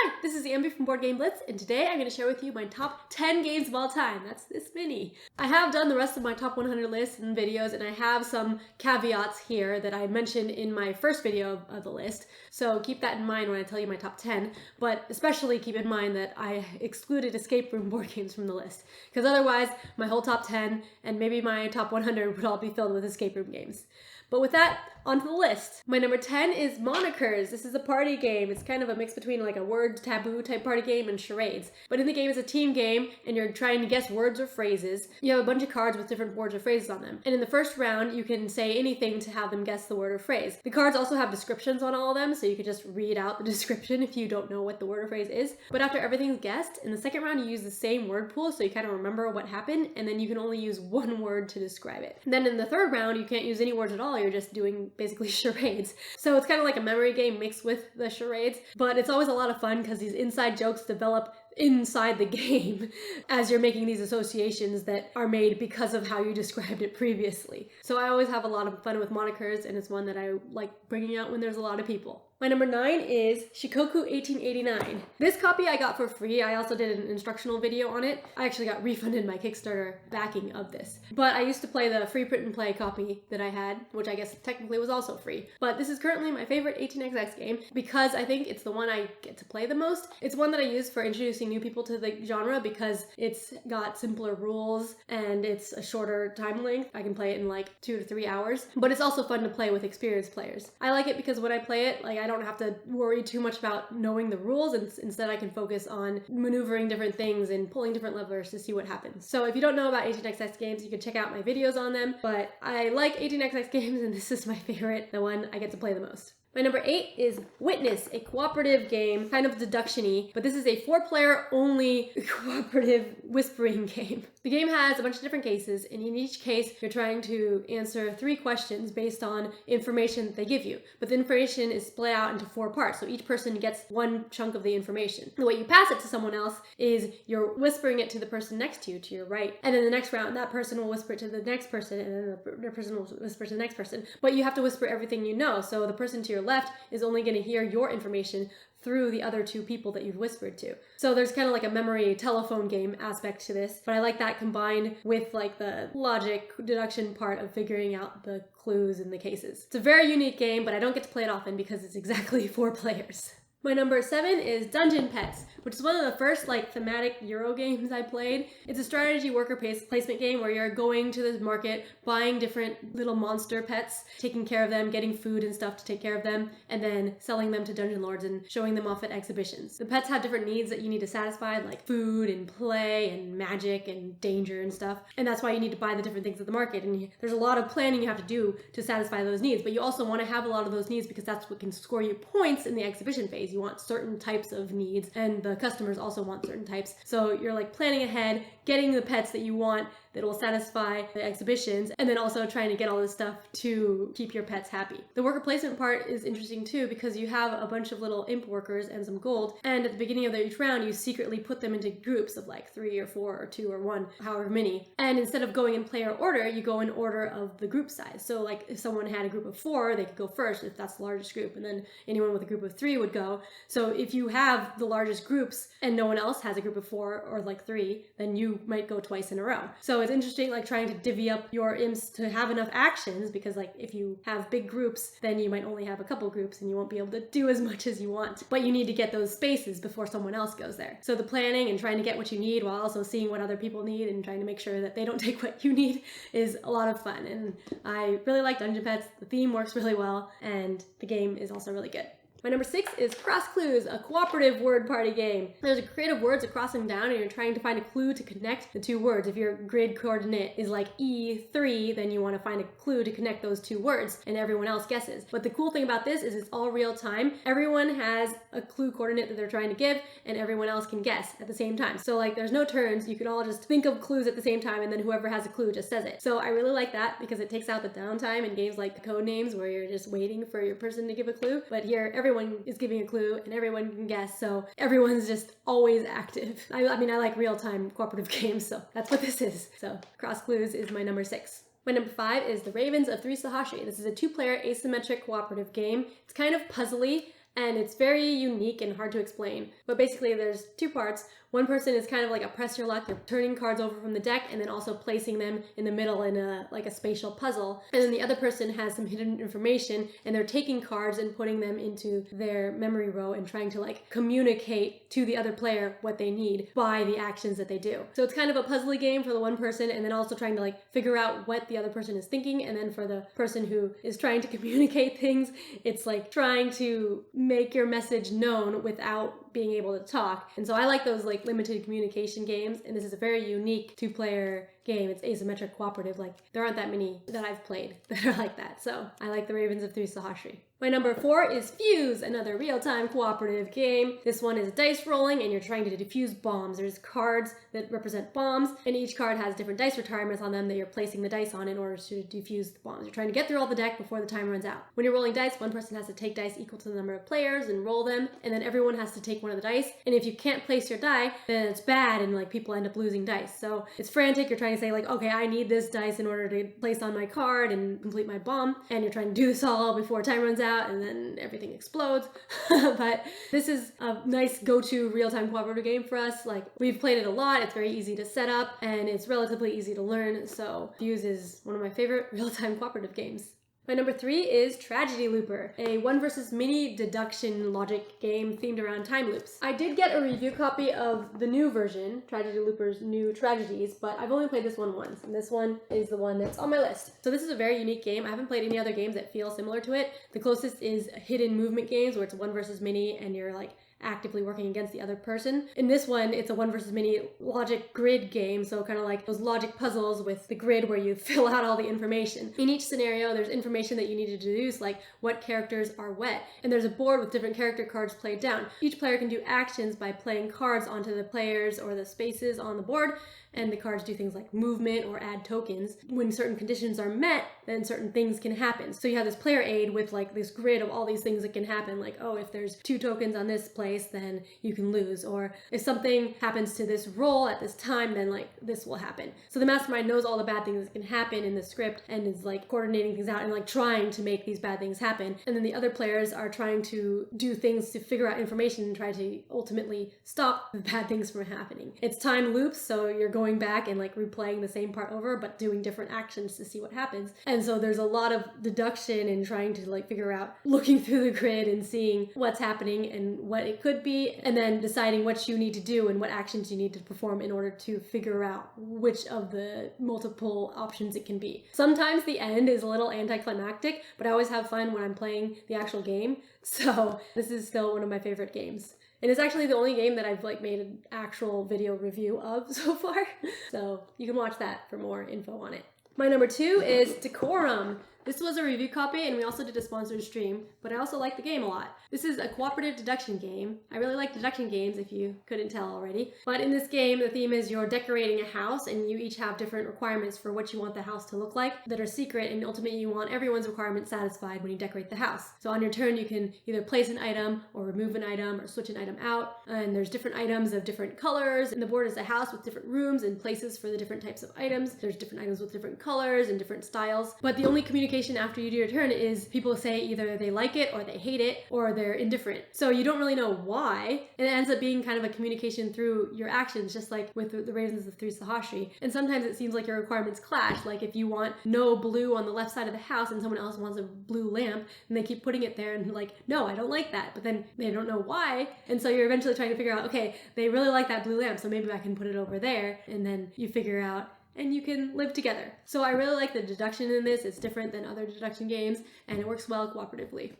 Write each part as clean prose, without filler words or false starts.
Hi, this is Ambie from Board Game Blitz, and today I'm going to share with you my top 10 games of all time. That's this many. I have done the rest of my top 100 lists and videos, and I have some caveats here that I mentioned in my first video of the list, so keep that in mind when I tell you my top 10, but especially keep in mind that I excluded escape room board games from the list, because otherwise my whole top 10 and maybe my top 100 would all be filled with escape room games. But with that, onto the list. My number 10 is Monikers. This is a party game. It's kind of a mix between like a word taboo type party game and charades. But in the game, it's a team game and you're trying to guess words or phrases. You have a bunch of cards with different words or phrases on them. And in the first round, you can say anything to have them guess the word or phrase. The cards also have descriptions on all of them, so you could just read out the description if you don't know what the word or phrase is. But after everything's guessed, in the second round, you use the same word pool, so you kind of remember what happened, and then you can only use one word to describe it. And then in the third round, you can't use any words at all. You're just doing basically charades. So it's kind of like a memory game mixed with the charades, but it's always a lot of fun because these inside jokes develop inside the game as you're making these associations that are made because of how you described it previously. So I always have a lot of fun with Monikers, and it's one that I like bringing out when there's a lot of people. My number 9 is Shikoku 1889. This copy I got for free. I also did an instructional video on it. I actually got refunded my Kickstarter backing of this. But I used to play the free print and play copy that I had, which I guess technically was also free. But this is currently my favorite 18xx game because I think it's the one I get to play the most. It's one that I use for introducing new people to the genre because it's got simpler rules and it's a shorter time length. I can play it in like 2 to 3 hours, but it's also fun to play with experienced players. I like it because when I play it, like I don't have to worry too much about knowing the rules, and instead I can focus on maneuvering different things and pulling different levers to see what happens. So if you don't know about 18xx games, you can check out my videos on them, but I like 18xx games and this is my favorite, the one I get to play the most. My number 8 is Witness, a cooperative game, kind of deduction-y, but this is a 4-player only cooperative whispering game. The game has a bunch of different cases, and in each case, you're trying to answer 3 questions based on information that they give you. But the information is split out into 4 parts, so each person gets one chunk of the information. The way you pass it to someone else is you're whispering it to the person next to you, to your right, and then the next round, that person will whisper it to the next person, and then the person will whisper to the next person. But you have to whisper everything you know, so the person to your left is only going to hear your information through the other 2 people that you've whispered to. So there's kind of like a memory telephone game aspect to this, but I like that combined with like the logic deduction part of figuring out the clues in the cases. It's a very unique game, but I don't get to play it often because it's exactly 4 players. My number 7 is Dungeon Pets, which is one of the first like thematic Euro games I played. It's a strategy worker placement game where you're going to the market, buying different little monster pets, taking care of them, getting food and stuff to take care of them, and then selling them to dungeon lords and showing them off at exhibitions. The pets have different needs that you need to satisfy, like food and play and magic and danger and stuff, and that's why you need to buy the different things at the market, and there's a lot of planning you have to do to satisfy those needs, but you also want to have a lot of those needs because that's what can score you points in the exhibition phase. You want certain types of needs, and the customers also want certain types. So you're like planning ahead, getting the pets that you want that will satisfy the exhibitions, and then also trying to get all this stuff to keep your pets happy. The worker placement part is interesting too because you have a bunch of little imp workers and some gold, and at the beginning of each round you secretly put them into groups of like 3 or 4 or 2 or 1, however many. And instead of going in player order, you go in order of the group size. So like if someone had a group of 4, they could go first if that's the largest group, and then anyone with a group of 3 would go. So if you have the largest groups and no one else has a group of 4 or like 3, then you might go twice in a row. So it's interesting like trying to divvy up your imps to have enough actions, because like if you have big groups, then you might only have a couple groups and you won't be able to do as much as you want. But you need to get those spaces before someone else goes there. So the planning and trying to get what you need while also seeing what other people need and trying to make sure that they don't take what you need is a lot of fun. And I really like Dungeon Pets. The theme works really well and the game is also really good. My number 6 is Cross Clues, a cooperative word party game. There's a creative words that cross them down and you're trying to find a clue to connect the 2 words. If your grid coordinate is like E3, then you want to find a clue to connect those 2 words and everyone else guesses. But the cool thing about this is it's all real time. Everyone has a clue coordinate that they're trying to give and everyone else can guess at the same time. So like there's no turns, you can all just think of clues at the same time and then whoever has a clue just says it. So I really like that because it takes out the downtime in games like Codenames where you're just waiting for your person to give a clue. But here everyone is giving a clue and everyone can guess, so everyone's just always active. I mean, I like real-time cooperative games, so that's what this is. So Cross Clues is my number 6. My number 5 is The Ravens of 3 Sahashi. This is a 2-player asymmetric cooperative game. It's kind of puzzly. and it's very unique and hard to explain. But basically there's two parts. One person is kind of like a press your luck. They're turning cards over from the deck and then also placing them in the middle in a spatial puzzle. And then the other person has some hidden information and they're taking cards and putting them into their memory row and trying to like communicate to the other player what they need by the actions that they do. So it's kind of a puzzly game for the one person and then also trying to like figure out what the other person is thinking. And then for the person who is trying to communicate things, it's like trying to make your message known without being able to talk. And so I like those like limited communication games, and this is a very unique two-player game. It's asymmetric cooperative. Like there aren't that many that I've played that are like that. So I like the Ravens of Three Sahasri. My number 4 is Fuse, another real-time cooperative game. This one is dice rolling and you're trying to defuse bombs. There's cards that represent bombs and each card has different dice retirements on them that you're placing the dice on in order to defuse the bombs. You're trying to get through all the deck before the time runs out. When you're rolling dice, one person has to take dice equal to the number of players and roll them, and then everyone has to take one of the dice. And if you can't place your die, then it's bad and like people end up losing dice. So it's frantic. You're trying to say like, okay, I need this dice in order to place on my card and complete my bomb. And you're trying to do this all before time runs out and then everything explodes. But this is a nice go-to real-time cooperative game for us. Like we've played it a lot. It's very easy to set up and it's relatively easy to learn. So Fuse is one of my favorite real-time cooperative games. My number 3 is Tragedy Looper, a one versus many deduction logic game themed around time loops. I did get a review copy of the new version, Tragedy Looper's New Tragedies, but I've only played this one once, and this one is the one that's on my list. So this is a very unique game. I haven't played any other games that feel similar to it. The closest is hidden movement games where it's one versus many and you're like actively working against the other person. In this one, it's a one versus many logic grid game, so kind of like those logic puzzles with the grid where you fill out all the information. In each scenario, there's information that you need to deduce, like what characters are what, and there's a board with different character cards played down. Each player can do actions by playing cards onto the players or the spaces on the board, and the cards do things like movement or add tokens. When certain conditions are met, then certain things can happen. So you have this player aid with like this grid of all these things that can happen, like, oh, if there's 2 tokens on this place, then you can lose. Or if something happens to this roll at this time, then like this will happen. So the mastermind knows all the bad things that can happen in the script and is like coordinating things out and like trying to make these bad things happen. And then the other players are trying to do things to figure out information and try to ultimately stop the bad things from happening. It's time loops, so you're going back and like replaying the same part over but doing different actions to see what happens. And so there's a lot of deduction and trying to like figure out, looking through the grid and seeing what's happening and what it could be, and then deciding what you need to do and what actions you need to perform in order to figure out which of the multiple options it can be. Sometimes the end is a little anticlimactic, but I always have fun when I'm playing the actual game. So this is still one of my favorite games. And it's actually the only game that I've like made an actual video review of so far. So you can watch that for more info on it. My number 2 is Decorum. This was a review copy and we also did a sponsored stream, but I also like the game a lot. This is a cooperative deduction game. I really like deduction games if you couldn't tell already. But in this game, the theme is you're decorating a house and you each have different requirements for what you want the house to look like that are secret, and ultimately you want everyone's requirements satisfied when you decorate the house. So on your turn, you can either place an item or remove an item or switch an item out. And there's different items of different colors, and the board is a house with different rooms and places for the different types of items. There's different items with different colors and different styles. But the only communication after you do your turn is people say either they like it or they hate it or they're indifferent. So you don't really know why, and it ends up being kind of a communication through your actions, just like with the Ravens of Three Sahasri. And sometimes it seems like your requirements clash. Like if you want no blue on the left side of the house and someone else wants a blue lamp, and they keep putting it there and like, no, I don't like that. But then they don't know why. And so you're eventually trying to figure out, okay, they really like that blue lamp, so maybe I can put it over there. And then you figure out, and you can live together. So I really like the deduction in this. It's different than other deduction games, and it works well cooperatively.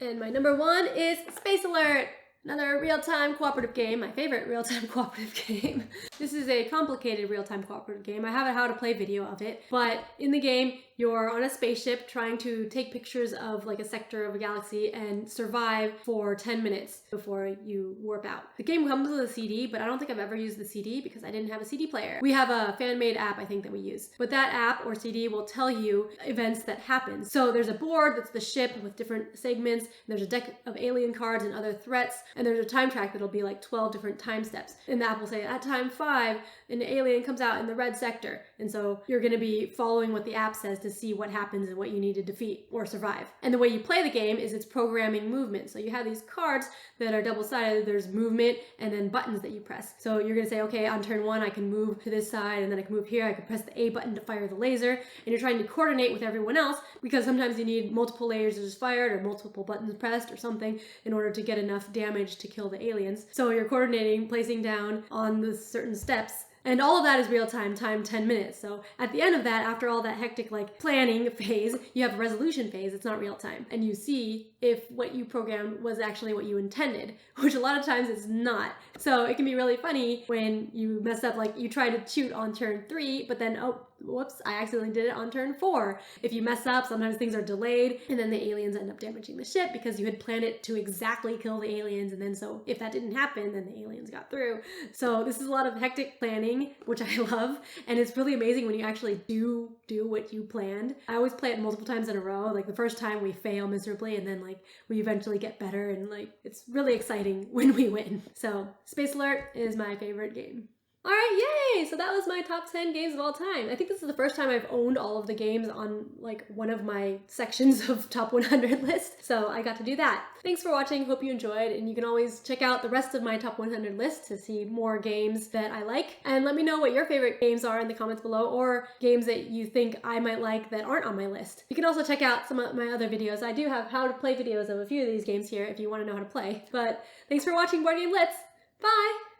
And my number 1 is Space Alert, another real-time cooperative game, my favorite real-time cooperative game. This is a complicated real-time cooperative game. I have a how to play video of it, but in the game, you're on a spaceship trying to take pictures of like a sector of a galaxy and survive for 10 minutes before you warp out. The game comes with a CD, but I don't think I've ever used the CD because I didn't have a CD player. We have a fan-made app, I think, that we use. But that app or CD will tell you events that happen. So there's a board that's the ship with different segments, and there's a deck of alien cards and other threats, and there's a time track that'll be like 12 different time steps. And the app will say, at time 5, an alien comes out in the red sector. And so you're gonna be following what the app says to to see what happens and what you need to defeat or survive. And the way you play the game is it's programming movement. So you have these cards that are double-sided. There's movement and then buttons that you press. So you're gonna say, okay, on turn 1, I can move to this side, and then I can move here. I can press the A button to fire the laser, and you're trying to coordinate with everyone else because sometimes you need multiple lasers fired or multiple buttons pressed or something in order to get enough damage to kill the aliens. So you're coordinating, placing down on the certain steps. And all of that is real time, time 10 minutes. So at the end of that, after all that hectic like planning phase, you have a resolution phase. It's not real time. And you see if what you programmed was actually what you intended, which a lot of times it's not. So it can be really funny when you mess up, like you try to shoot on turn 3, but then, oh, whoops, I accidentally did it on turn 4. If you mess up, sometimes things are delayed, and then the aliens end up damaging the ship because you had planned it to exactly kill the aliens, and then so if that didn't happen, then the aliens got through. So this is a lot of hectic planning, which I love, and it's really amazing when you actually do what you planned. I always play it multiple times in a row. Like the first time we fail miserably, and then like we eventually get better, and like it's really exciting when we win. So Space Alert is my favorite game. All right, yay! So that was my top 10 games of all time. I think this is the first time I've owned all of the games on like one of my sections of top 100 list. So I got to do that. Thanks for watching. Hope you enjoyed. And you can always check out the rest of my top 100 list to see more games that I like. And let me know what your favorite games are in the comments below, or games that you think I might like that aren't on my list. You can also check out some of my other videos. I do have how to play videos of a few of these games here if you want to know how to play. But thanks for watching Board Game Blitz. Bye!